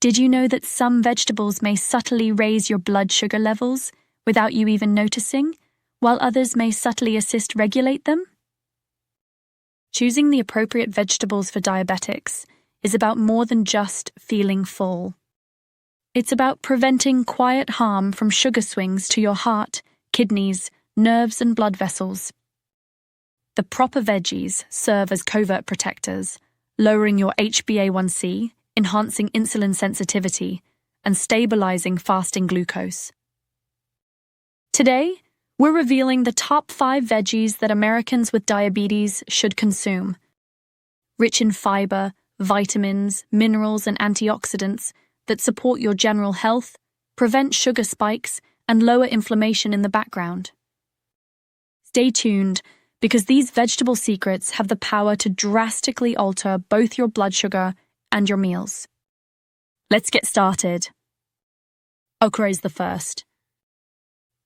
Did you know that some vegetables may subtly raise your blood sugar levels without you even noticing, while others may subtly assist regulate them? Choosing the appropriate vegetables for diabetics is about more than just feeling full. It's about preventing quiet harm from sugar swings to your heart, kidneys, nerves, and blood vessels. The proper veggies serve as covert protectors, lowering your HbA1c, enhancing insulin sensitivity, and stabilizing fasting glucose. Today, we're revealing the top 5 veggies that Americans with diabetes should consume. Rich in fiber, vitamins, minerals, and antioxidants that support your general health, prevent sugar spikes, and lower inflammation in the background. Stay tuned, because these vegetable secrets have the power to drastically alter both your blood sugar and your meals. Let's get started. Okra is the first.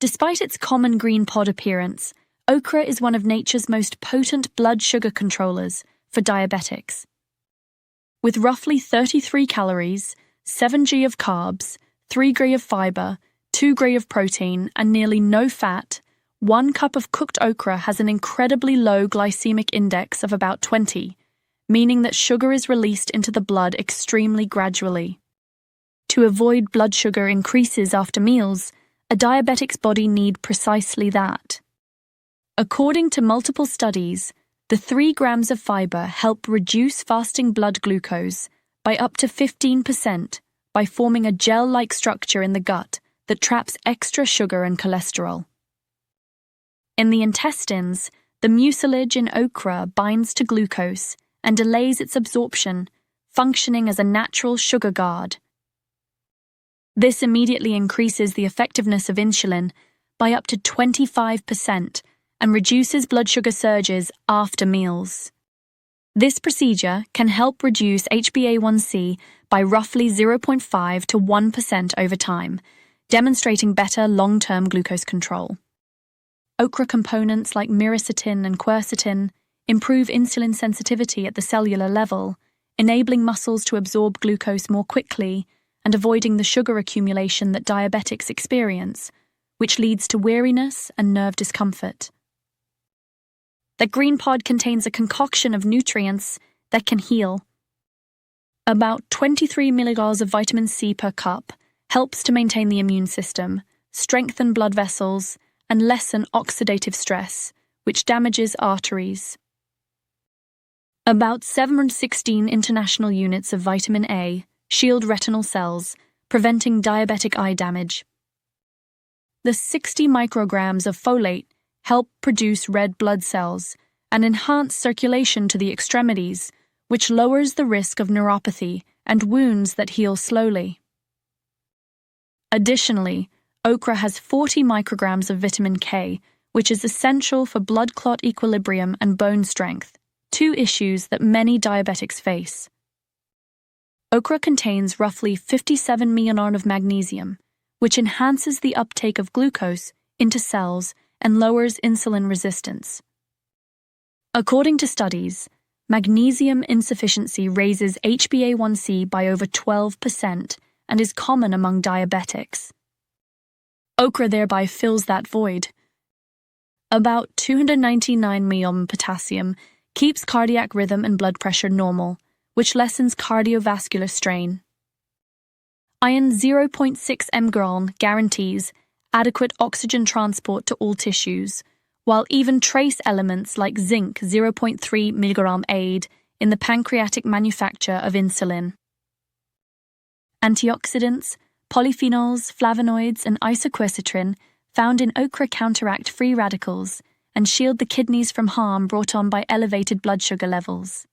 Despite its common green pod appearance, okra is one of nature's most potent blood sugar controllers for diabetics. With roughly 33 calories, 7 g of carbs, 3 g of fiber, 2 g of protein, and nearly no fat, 1 cup of cooked okra has an incredibly low glycemic index of about 20, meaning that sugar is released into the blood extremely gradually. To avoid blood sugar increases after meals, a diabetic's body needs precisely that. According to multiple studies, the 3 grams of fiber help reduce fasting blood glucose by up to 15% by forming a gel-like structure in the gut that traps extra sugar and cholesterol. In the intestines, the mucilage in okra binds to glucose and delays its absorption, functioning as a natural sugar guard. This immediately increases the effectiveness of insulin by up to 25% and reduces blood sugar surges after meals. This procedure can help reduce HbA1c by roughly 0.5 to 1% over time, demonstrating better long-term glucose control. Okra components like myricetin and quercetin improve insulin sensitivity at the cellular level, enabling muscles to absorb glucose more quickly and avoiding the sugar accumulation that diabetics experience, which leads to weariness and nerve discomfort. The green pod contains a concoction of nutrients that can heal. About 23 mg of vitamin C per cup helps to maintain the immune system, strengthen blood vessels, and lessen oxidative stress, which damages arteries. About 716 international units of vitamin A shield retinal cells, preventing diabetic eye damage. The 60 micrograms of folate help produce red blood cells and enhance circulation to the extremities, which lowers the risk of neuropathy and wounds that heal slowly. Additionally, okra has 40 micrograms of vitamin K, which is essential for blood clot equilibrium and bone strength, 2 issues that many diabetics face. Okra contains roughly 57 μ of magnesium, which enhances the uptake of glucose into cells and lowers insulin resistance. According to studies, magnesium insufficiency raises HbA1c by over 12% and is common among diabetics. Okra thereby fills that void. About 299 μ potassium keeps cardiac rhythm and blood pressure normal, which lessens cardiovascular strain. Iron 0.6 mg guarantees adequate oxygen transport to all tissues, while even trace elements like zinc 0.3 mg aid in the pancreatic manufacture of insulin. Antioxidants, polyphenols, flavonoids, and isoquercetin found in okra counteract free radicals and shield the kidneys from harm brought on by elevated blood sugar levels.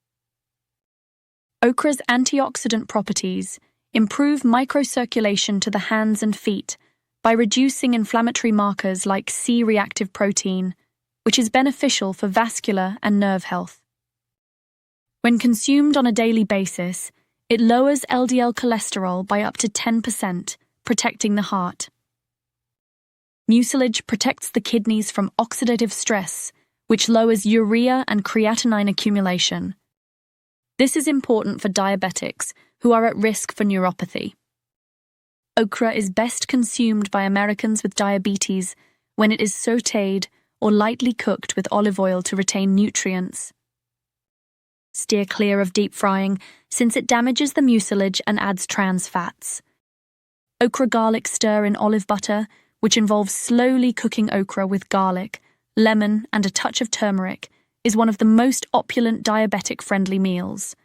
Okra's antioxidant properties improve microcirculation to the hands and feet by reducing inflammatory markers like C-reactive protein, which is beneficial for vascular and nerve health. When consumed on a daily basis, it lowers LDL cholesterol by up to 10%, protecting the heart. Mucilage protects the kidneys from oxidative stress, which lowers urea and creatinine accumulation. This is important for diabetics who are at risk for neuropathy. Okra is best consumed by Americans with diabetes when it is sautéed or lightly cooked with olive oil to retain nutrients. Steer clear of deep frying since it damages the mucilage and adds trans fats. Okra garlic stir in olive butter, which involves slowly cooking okra with garlic, lemon, and a touch of turmeric, is one of the most opulent diabetic-friendly meals.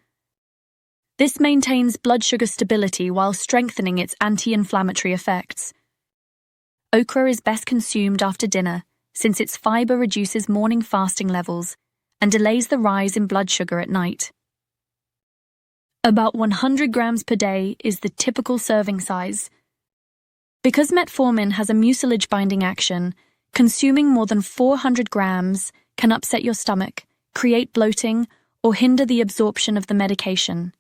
This maintains blood sugar stability while strengthening its anti-inflammatory effects. Okra is best consumed after dinner, since its fiber reduces morning fasting levels and delays the rise in blood sugar at night. About 100 grams per day is the typical serving size. Because metformin has a mucilage-binding action, consuming more than 400 grams can upset your stomach, create bloating, or hinder the absorption of the medication.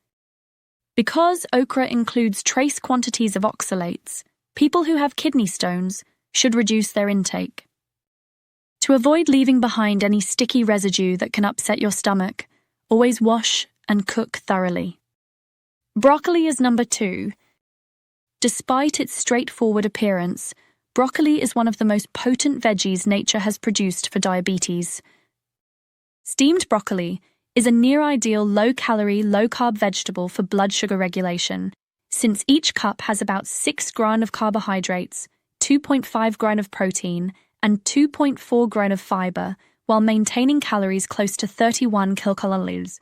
Because okra includes trace quantities of oxalates, people who have kidney stones should reduce their intake. To avoid leaving behind any sticky residue that can upset your stomach, always wash and cook thoroughly. Broccoli is number 2. Despite its straightforward appearance, broccoli is one of the most potent veggies nature has produced for diabetes. Steamed broccoli is a near-ideal low-calorie, low-carb vegetable for blood sugar regulation, since each cup has about 6 grams of carbohydrates, 2.5 grams of protein, and 2.4 grams of fiber, while maintaining calories close to 31 kilocalories.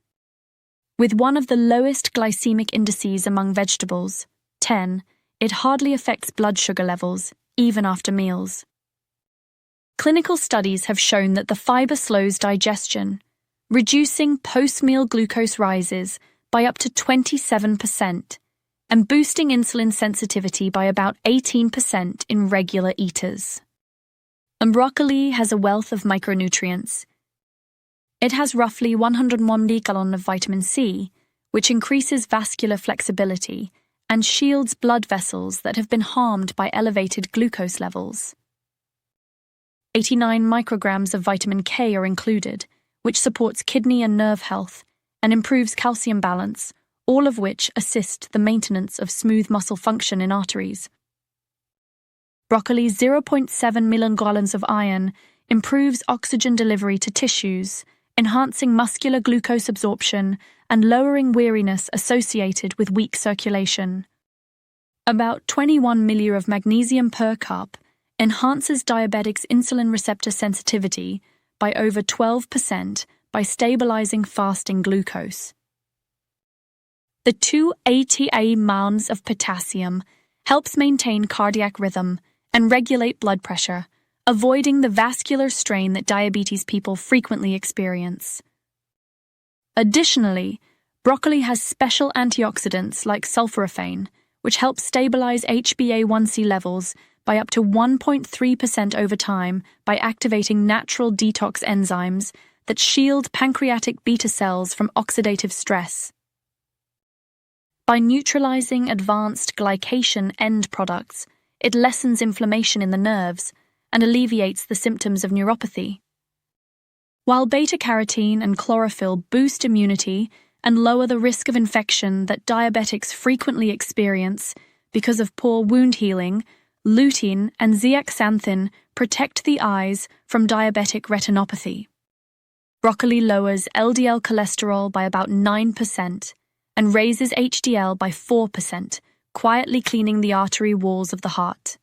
With one of the lowest glycemic indices among vegetables, 10, it hardly affects blood sugar levels, even after meals. Clinical studies have shown that the fiber slows digestion, reducing post-meal glucose rises by up to 27% and boosting insulin sensitivity by about 18% in regular eaters. And broccoli has a wealth of micronutrients. It has roughly 101 gallons of vitamin C, which increases vascular flexibility and shields blood vessels that have been harmed by elevated glucose levels. 89 micrograms of vitamin K are included, which supports kidney and nerve health and improves calcium balance, all of which assist the maintenance of smooth muscle function in arteries. Broccoli's 0.7 milligrams of iron improves oxygen delivery to tissues, enhancing muscular glucose absorption and lowering weariness associated with weak circulation. About 21 milli of magnesium per cup enhances diabetics' insulin receptor sensitivity by over 12% by stabilizing fasting glucose. The 280 mounds of potassium helps maintain cardiac rhythm and regulate blood pressure, avoiding the vascular strain that diabetes people frequently experience. Additionally, broccoli has special antioxidants like sulforaphane, which helps stabilize HbA1c levels by up to 1.3% over time by activating natural detox enzymes that shield pancreatic beta cells from oxidative stress. By neutralizing advanced glycation end products, it lessens inflammation in the nerves and alleviates the symptoms of neuropathy. While beta-carotene and chlorophyll boost immunity and lower the risk of infection that diabetics frequently experience because of poor wound healing, lutein and zeaxanthin protect the eyes from diabetic retinopathy. Broccoli lowers LDL cholesterol by about 9% and raises HDL by 4%, quietly cleaning the artery walls of the heart,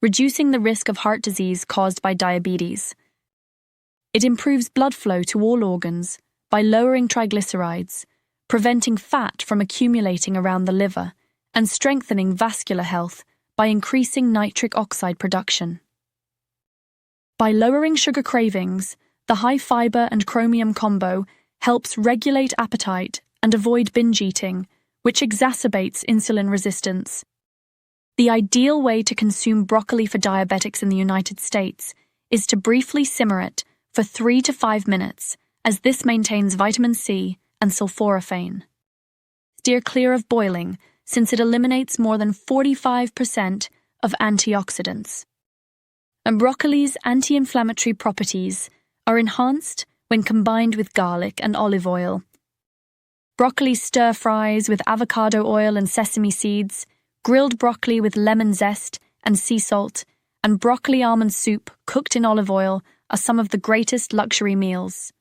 reducing the risk of heart disease caused by diabetes. It improves blood flow to all organs by lowering triglycerides, preventing fat from accumulating around the liver, and strengthening vascular health by increasing nitric oxide production. By lowering sugar cravings, the high fiber and chromium combo helps regulate appetite and avoid binge eating, which exacerbates insulin resistance. The ideal way to consume broccoli for diabetics in the United States is to briefly simmer it for 3 to 5 minutes, as this maintains vitamin C and sulforaphane. Steer clear of boiling, since it eliminates more than 45% of antioxidants. And broccoli's anti-inflammatory properties are enhanced when combined with garlic and olive oil. broccoli stir-fries with avocado oil and sesame seeds, grilled broccoli with lemon zest and sea salt, and broccoli almond soup cooked in olive oil are some of the greatest luxury meals.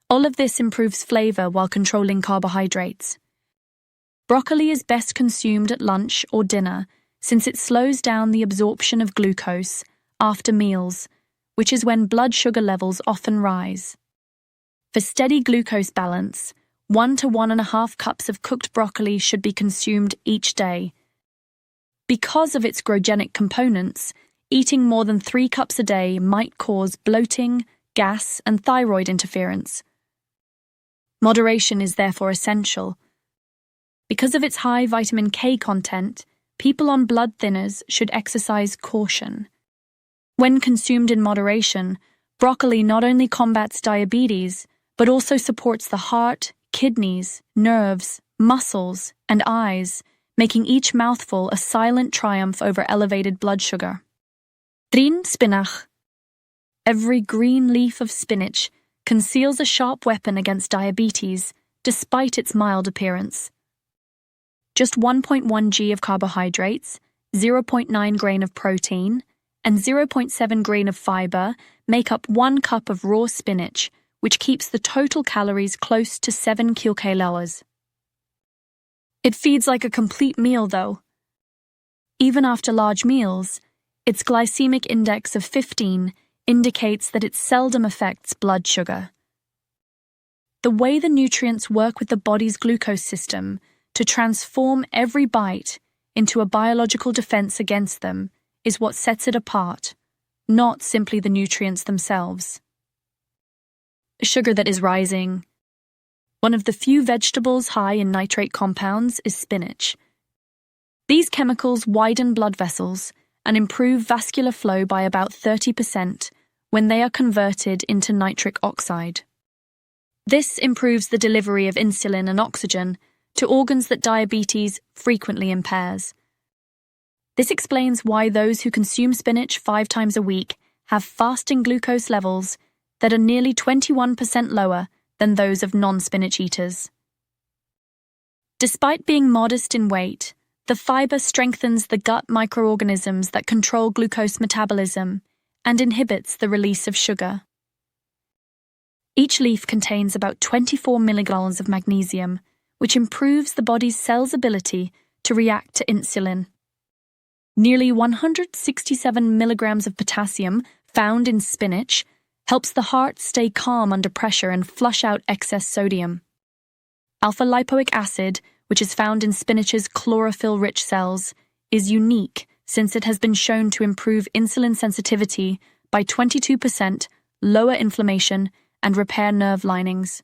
All of this improves flavor while controlling carbohydrates. Broccoli is best consumed at lunch or dinner since it slows down the absorption of glucose after meals, which is when blood sugar levels often rise. For steady glucose balance, 1 to 1.5 cups of cooked broccoli should be consumed each day. Because of its grogenic components, eating more than 3 cups a day might cause bloating, gas, and thyroid interference. Moderation is therefore essential. Because of its high vitamin K content, people on blood thinners should exercise caution. When consumed in moderation, broccoli not only combats diabetes, but also supports the heart, kidneys, nerves, muscles, and eyes, making each mouthful a silent triumph over elevated blood sugar. 3. Spinach. Every green leaf of spinach conceals a sharp weapon against diabetes, despite its mild appearance. Just 1.1 g of carbohydrates, 0.9 grain of protein, and 0.7 grain of fiber make up 1 cup of raw spinach, which keeps the total calories close to 7 kilocalories. It feeds like a complete meal, though. Even after large meals, its glycemic index of 15 indicates that it seldom affects blood sugar. The way the nutrients work with the body's glucose system to transform every bite into a biological defense against them is what sets it apart, not simply the nutrients themselves. Sugar that is rising. One of the few vegetables high in nitrate compounds is spinach. These chemicals widen blood vessels and improve vascular flow by about 30% when they are converted into nitric oxide. This improves the delivery of insulin and oxygen to organs that diabetes frequently impairs. This explains why those who consume spinach 5 times a week have fasting glucose levels that are nearly 21% lower than those of non-spinach eaters. Despite being modest in weight, the fiber strengthens the gut microorganisms that control glucose metabolism and inhibits the release of sugar. Each leaf contains about 24 milligrams of magnesium, which improves the body's cells' ability to react to insulin. Nearly 167 milligrams of potassium found in spinach helps the heart stay calm under pressure and flush out excess sodium. Alpha-lipoic acid, which is found in spinach's chlorophyll-rich cells, is unique since it has been shown to improve insulin sensitivity by 22%, lower inflammation, and repair nerve linings.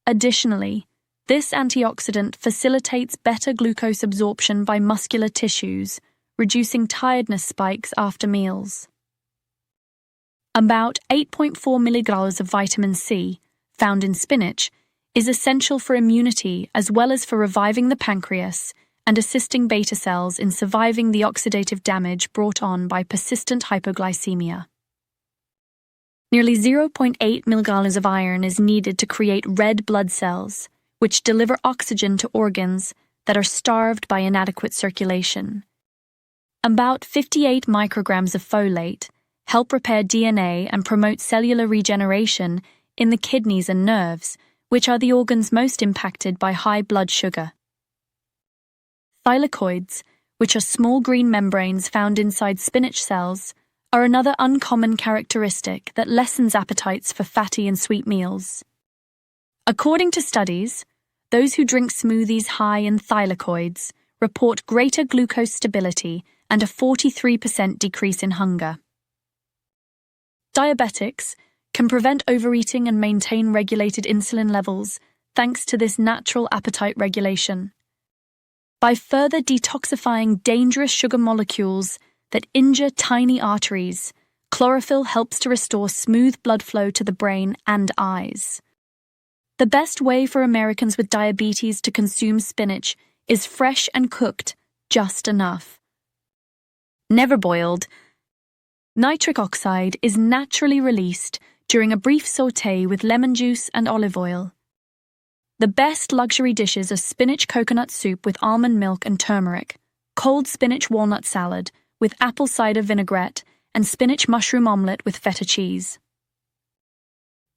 Additionally, this antioxidant facilitates better glucose absorption by muscular tissues, reducing tiredness spikes after meals. About 8.4 milligrams of vitamin C, found in spinach, is essential for immunity as well as for reviving the pancreas and assisting beta cells in surviving the oxidative damage brought on by persistent hypoglycemia. Nearly 0.8 milligrams of iron is needed to create red blood cells, which deliver oxygen to organs that are starved by inadequate circulation. About 58 micrograms of folate help repair DNA and promote cellular regeneration in the kidneys and nerves, which are the organs most impacted by high blood sugar. Thylakoids, which are small green membranes found inside spinach cells, are another uncommon characteristic that lessens appetites for fatty and sweet meals. According to studies, those who drink smoothies high in thylakoids report greater glucose stability and a 43% decrease in hunger. Diabetics can prevent overeating and maintain regulated insulin levels thanks to this natural appetite regulation. By further detoxifying dangerous sugar molecules that injure tiny arteries, chlorophyll helps to restore smooth blood flow to the brain and eyes. The best way for Americans with diabetes to consume spinach is fresh and cooked just enough. Never boiled. Nitric oxide is naturally released during a brief sauté with lemon juice and olive oil. The best luxury dishes are spinach coconut soup with almond milk and turmeric, cold spinach walnut salad with apple cider vinaigrette, and spinach mushroom omelette with feta cheese.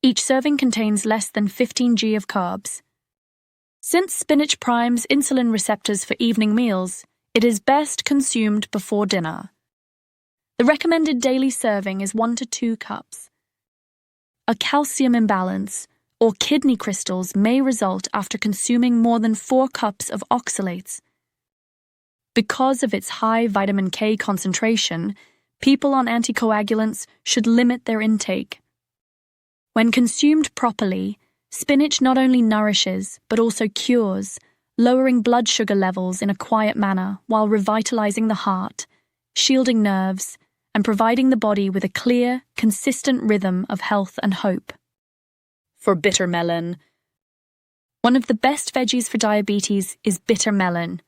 Each serving contains less than 15 g of carbs. Since spinach primes insulin receptors for evening meals, it is best consumed before dinner. The recommended daily serving is 1 to 2 cups. A calcium imbalance or kidney crystals may result after consuming more than 4 cups of oxalates. Because of its high vitamin K concentration, people on anticoagulants should limit their intake. When consumed properly, spinach not only nourishes but also cures, lowering blood sugar levels in a quiet manner while revitalizing the heart, shielding nerves, and providing the body with a clear, consistent rhythm of health and hope. For bitter melon. One of the best veggies for diabetes is bitter melon.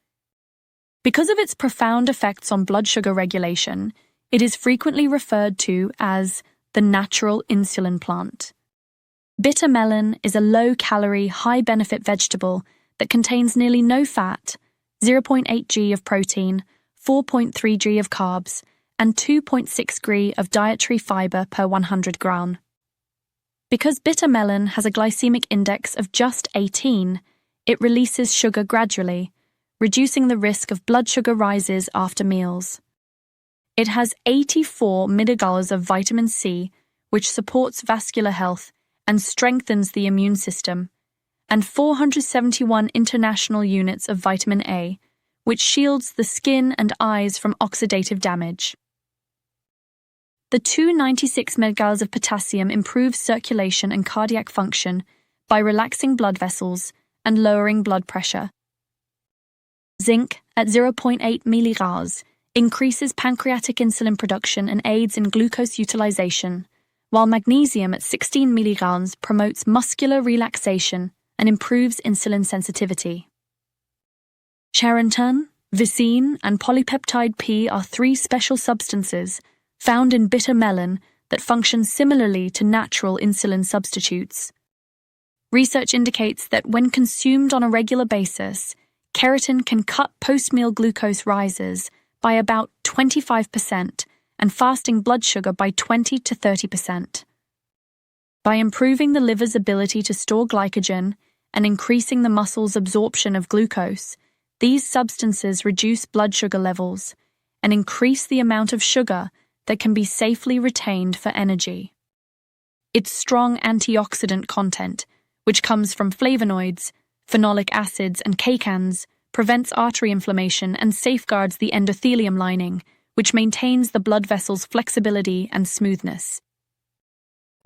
Because of its profound effects on blood sugar regulation, it is frequently referred to as the natural insulin plant. Bitter melon is a low-calorie, high-benefit vegetable that contains nearly no fat, 0.8 g of protein, 4.3 g of carbs, and 2.6 g of dietary fiber per 100 gram. Because bitter melon has a glycemic index of just 18, it releases sugar gradually, reducing the risk of blood sugar rises after meals. It has 84 mg of vitamin C, which supports vascular health and strengthens the immune system, and 471 international units of vitamin A, which shields the skin and eyes from oxidative damage. The 296 mg of potassium improves circulation and cardiac function by relaxing blood vessels and lowering blood pressure. Zinc, at 0.8 mg, increases pancreatic insulin production and aids in glucose utilization, while magnesium at 16 mg promotes muscular relaxation and improves insulin sensitivity. Charenton, vicine, and polypeptide P are 3 special substances found in bitter melon that function similarly to natural insulin substitutes. Research indicates that when consumed on a regular basis, keratin can cut post-meal glucose rises by about 25% and fasting blood sugar by 20 to 30%. By improving the liver's ability to store glycogen and increasing the muscle's absorption of glucose, these substances reduce blood sugar levels and increase the amount of sugar that can be safely retained for energy. Its strong antioxidant content, which comes from flavonoids, phenolic acids, and caecans, prevents artery inflammation and safeguards the endothelium lining, which maintains the blood vessel's flexibility and smoothness.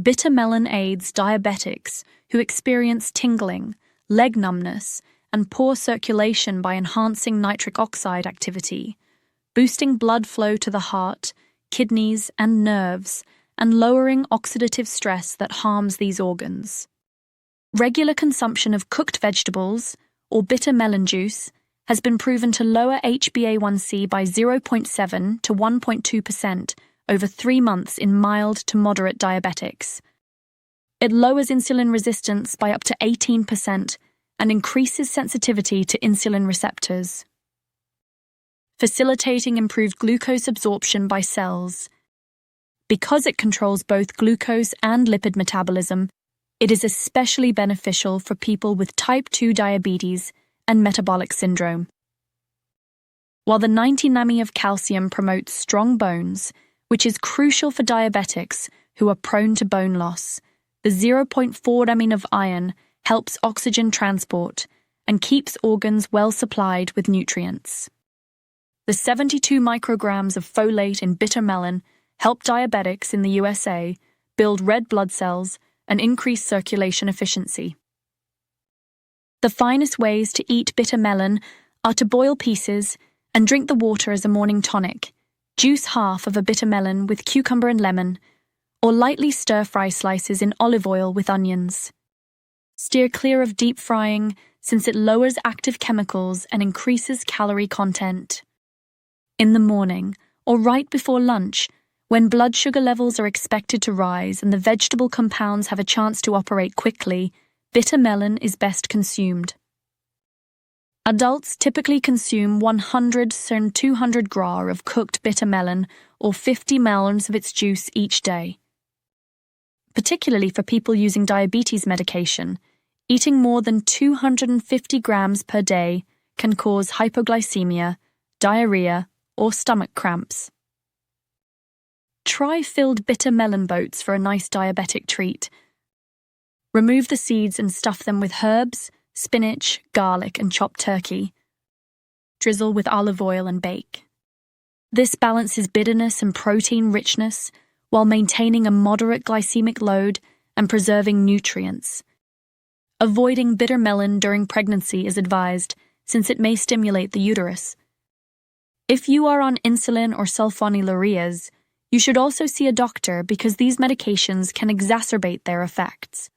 Bitter melon aids diabetics who experience tingling, leg numbness, and poor circulation by enhancing nitric oxide activity, boosting blood flow to the heart, kidneys, and nerves, and lowering oxidative stress that harms these organs. Regular consumption of cooked vegetables, or bitter melon juice, has been proven to lower HbA1c by 0.7 to 1.2% over 3 months in mild to moderate diabetics. It lowers insulin resistance by up to 18% and increases sensitivity to insulin receptors, facilitating improved glucose absorption by cells. Because it controls both glucose and lipid metabolism, it is especially beneficial for people with type 2 diabetes and metabolic syndrome. While the 90 nami of calcium promotes strong bones, which is crucial for diabetics who are prone to bone loss, the 0.4 nami of iron helps oxygen transport and keeps organs well supplied with nutrients. The 72 micrograms of folate in bitter melon help diabetics in the USA build red blood cells and increase circulation efficiency. The finest ways to eat bitter melon are to boil pieces and drink the water as a morning tonic, juice half of a bitter melon with cucumber and lemon, or lightly stir-fry slices in olive oil with onions. Steer clear of deep frying since it lowers active chemicals and increases calorie content. In the morning, or right before lunch, when blood sugar levels are expected to rise and the vegetable compounds have a chance to operate quickly, bitter melon is best consumed. Adults typically consume 100 to 200 gra of cooked bitter melon or 50 melons of its juice each day. Particularly for people using diabetes medication, eating more than 250 grams per day can cause hypoglycemia, diarrhea, or stomach cramps. Try filled bitter melon boats for a nice diabetic treat. Remove the seeds and stuff them with herbs, spinach, garlic, and chopped turkey. Drizzle with olive oil and bake. This balances bitterness and protein richness while maintaining a moderate glycemic load and preserving nutrients. Avoiding bitter melon during pregnancy is advised, since it may stimulate the uterus. If you are on insulin or sulfonylureas, you should also see a doctor because these medications can exacerbate their effects.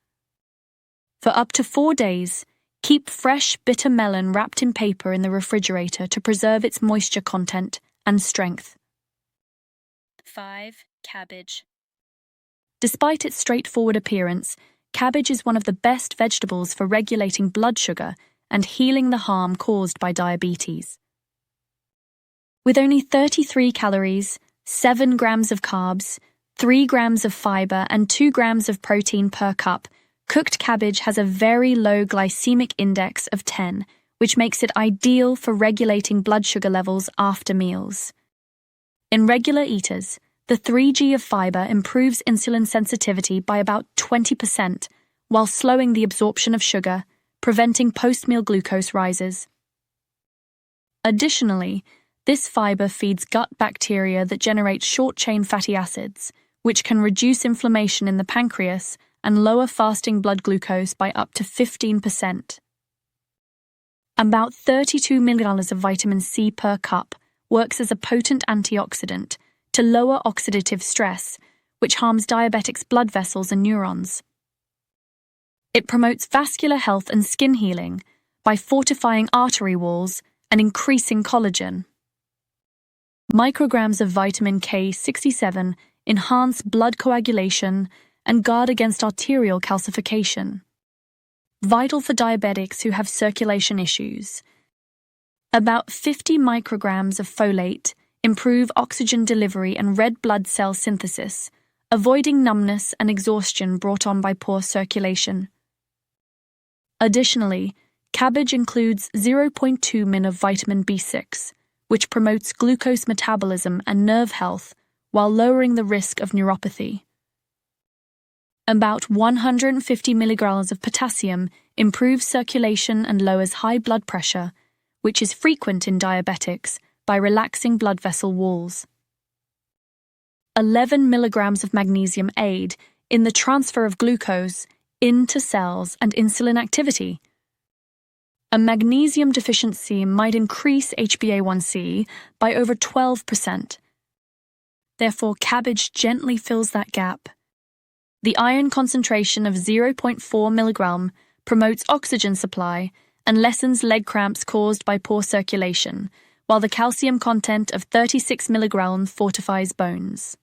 For up to 4 days, keep fresh bitter melon wrapped in paper in the refrigerator to preserve its moisture content and strength. 5. Cabbage. Despite its straightforward appearance, cabbage is one of the best vegetables for regulating blood sugar and healing the harm caused by diabetes. With only 33 calories, 7 grams of carbs, 3 grams of fiber, and 2 grams of protein per cup, cooked cabbage has a very low glycemic index of 10, which makes it ideal for regulating blood sugar levels after meals. In regular eaters, the 3G of fiber improves insulin sensitivity by about 20%, while slowing the absorption of sugar, preventing post-meal glucose rises. Additionally, this fiber feeds gut bacteria that generate short-chain fatty acids, which can reduce inflammation in the pancreas and lower fasting blood glucose by up to 15%. About 32 mg of vitamin C per cup works as a potent antioxidant to lower oxidative stress, which harms diabetics' blood vessels and neurons. It promotes vascular health and skin healing by fortifying artery walls and increasing collagen. Micrograms of vitamin K67 enhance blood coagulation and guard against arterial calcification. Vital for diabetics who have circulation issues. About 50 micrograms of folate improve oxygen delivery and red blood cell synthesis, avoiding numbness and exhaustion brought on by poor circulation. Additionally, cabbage includes 0.2 min of vitamin B6, which promotes glucose metabolism and nerve health while lowering the risk of neuropathy. About 150 milligrams of potassium improves circulation and lowers high blood pressure, which is frequent in diabetics, by relaxing blood vessel walls. 11 milligrams of magnesium aid in the transfer of glucose into cells and insulin activity. A magnesium deficiency might increase HbA1c by over 12%. Therefore, cabbage gently fills that gap. The iron concentration of 0.4 milligram promotes oxygen supply and lessens leg cramps caused by poor circulation, while the calcium content of 36 milligrams fortifies bones.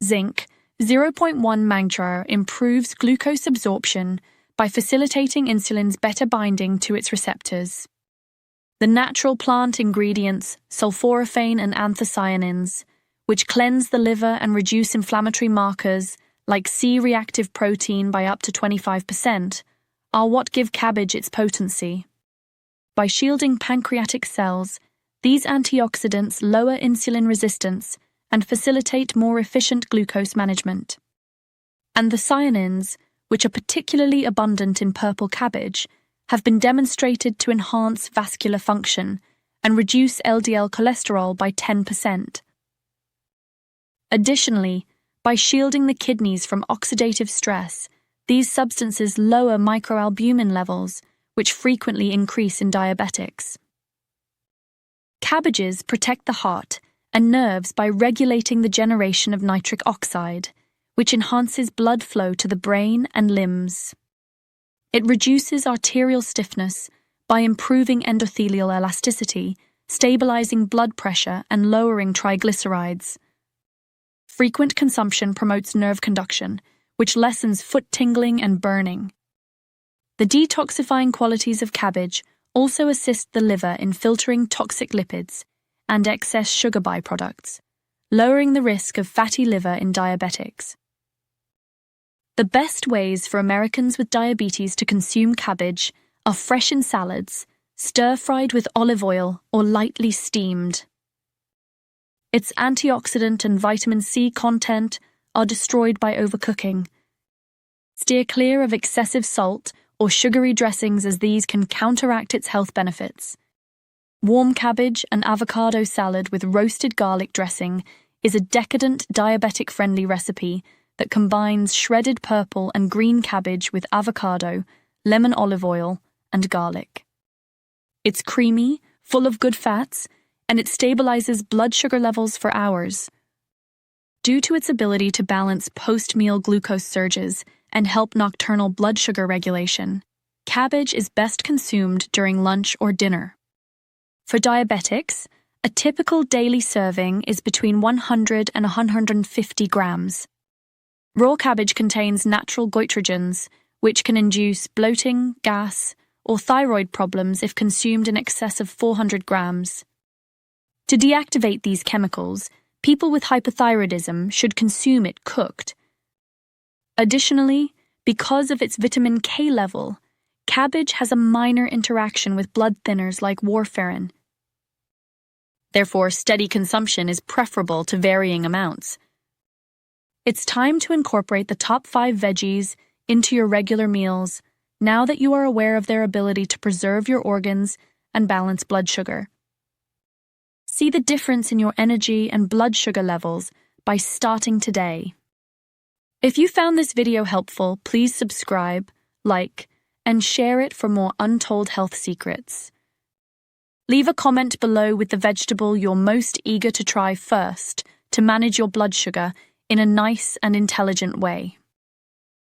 Zinc, 0.1 mg improves glucose absorption by facilitating insulin's better binding to its receptors. The natural plant ingredients, sulforaphane and anthocyanins, which cleanse the liver and reduce inflammatory markers like C-reactive protein by up to 25%, are what give cabbage its potency. By shielding pancreatic cells, these antioxidants lower insulin resistance and facilitate more efficient glucose management. And the cyanins, which are particularly abundant in purple cabbage, have been demonstrated to enhance vascular function and reduce LDL cholesterol by 10%. Additionally, by shielding the kidneys from oxidative stress, these substances lower microalbumin levels, which frequently increase in diabetics. Cabbages protect the heart and nerves by regulating the generation of nitric oxide, which enhances blood flow to the brain and limbs. It reduces arterial stiffness by improving endothelial elasticity, stabilizing blood pressure, and lowering triglycerides. Frequent consumption promotes nerve conduction, which lessens foot tingling and burning. The detoxifying qualities of cabbage also assist the liver in filtering toxic lipids and excess sugar byproducts, lowering the risk of fatty liver in diabetics. The best ways for Americans with diabetes to consume cabbage are fresh in salads, stir-fried with olive oil, or lightly steamed. Its antioxidant and vitamin C content are destroyed by overcooking. Steer clear of excessive salt or sugary dressings, as these can counteract its health benefits. Warm cabbage and avocado salad with roasted garlic dressing is a decadent diabetic-friendly recipe that combines shredded purple and green cabbage with avocado, lemon olive oil, and garlic. It's creamy, full of good fats, and it stabilizes blood sugar levels for hours. Due to its ability to balance post-meal glucose surges and help nocturnal blood sugar regulation, cabbage is best consumed during lunch or dinner. For diabetics, a typical daily serving is between 100 and 150 grams. Raw cabbage contains natural goitrogens, which can induce bloating, gas, or thyroid problems if consumed in excess of 400 grams. To deactivate these chemicals, people with hypothyroidism should consume it cooked. Additionally, because of its vitamin K level, cabbage has a minor interaction with blood thinners like warfarin. Therefore, steady consumption is preferable to varying amounts. It's time to incorporate the top 5 veggies into your regular meals now that you are aware of their ability to preserve your organs and balance blood sugar. See the difference in your energy and blood sugar levels by starting today. If you found this video helpful, please subscribe, like, and share it for more untold health secrets. Leave a comment below with the vegetable you're most eager to try first to manage your blood sugar in a nice and intelligent way.